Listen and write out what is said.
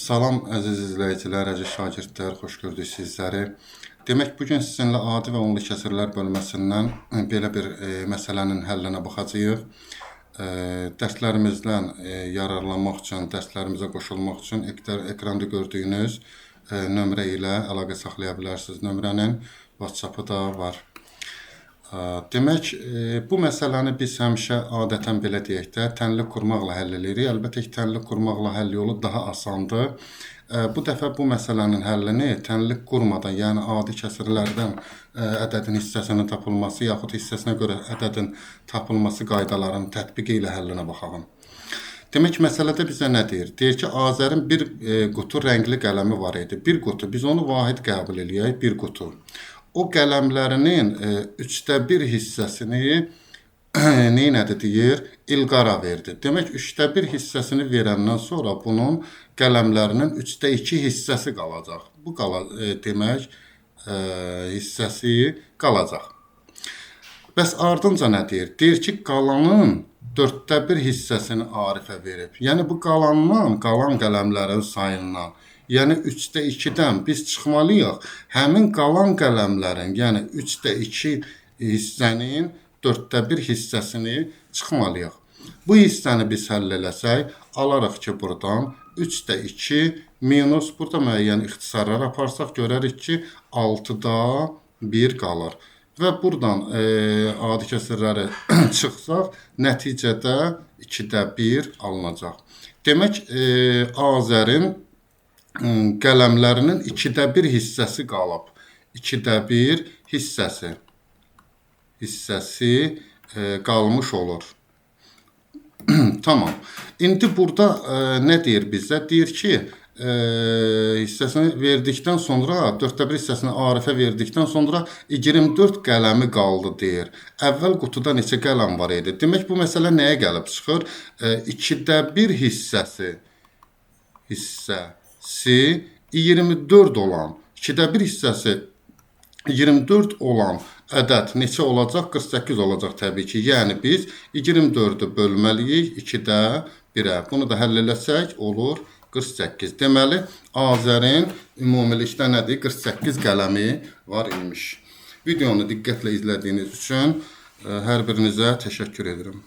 Salam əziz izləyicilər, əziz şagirdlər, xoş gördük sizləri. Demək, bugün sizinlə adi və onlu kəsrlər bölməsindən belə bir məsələnin həllinə baxacağıq. Dərslərimizdən yararlanmaq üçün, dərslərimizə qoşulmaq üçün ekranda gördüyünüz nömrə ilə əlaqə saxlaya bilərsiniz. Nömrənin WhatsApp-ı da var. Demək, bu məsələni biz həmişə adətən belə deyək də, tənlik qurmaqla həll edirik. Əlbəttə ki, tənlik qurmaqla həll yolu daha asandır. Bu dəfə bu məsələnin həllini tənlik qurmadan, yəni adi kəsrlərdən ədədin hissəsinin tapılması, yaxud hissəsinə görə ədədin tapılması qaydalarının tətbiqi ilə həllinə baxalım. Demək, məsələdə bizə nə deyir? Deyir ki, Azərin bir qutu rəngli qələmi var idi. Bir qutu, biz onu vahid qəbul eləyək, bir qutu. O qələmlərinin 1/3 hissəsini neynədi deyir? İlqara verdi. Demək, 1/3 hissəsini verəndən sonra bunun qələmlərinin 2/3 hissəsi qalacaq. Bu demək, hissəsi qalacaq. Bəs ardınca nə deyir? Deyir ki, qalanın 1/4 hissəsini Arifə verib. Yəni, bu qalan qələmlərin sayından. Yəni 3/2-dən biz çıxmalıyıq. Həmin qalan qələmlərin, yəni 3/2 hissənin 1/4 hissəsini çıxmalıyıq. Bu hissəni biz həll eləsək, alarıq ki, buradan 3/2 minus, burada müəyyən ixtisarlar aparsaq, görərik ki, 6/1 qalır. Və buradan adi kəsrləri çıxsaq, nəticədə 2/1 alınacaq. Demək, Azərin qələmlərinin 2/1 hissəsi qalıb. 2/1 hissəsi qalmış olur. Tamam. İndi burada nə deyir bizə? Deyir ki, hissəsini verdikdən sonra, 1/4 hissəsini Arifə verdikdən sonra 24 qələmi qaldı deyir. Əvvəl qutuda neçə qələm var idi? Demək, bu məsələ nəyə gəlib çıxır? 2/1 hissəsi 24 olan, 2/1 hissəsi 24 olan ədəd neçə olacaq? 48 olacaq təbii ki. Yəni biz 24-ü bölməliyik 2/1-ə. Bunu da həll eləsək olur 48. Deməli, Azərin ümumilikdə nədir? 48 qələmi var imiş. Videonu diqqətlə izlədiyiniz üçün hər birinizə təşəkkür edirəm.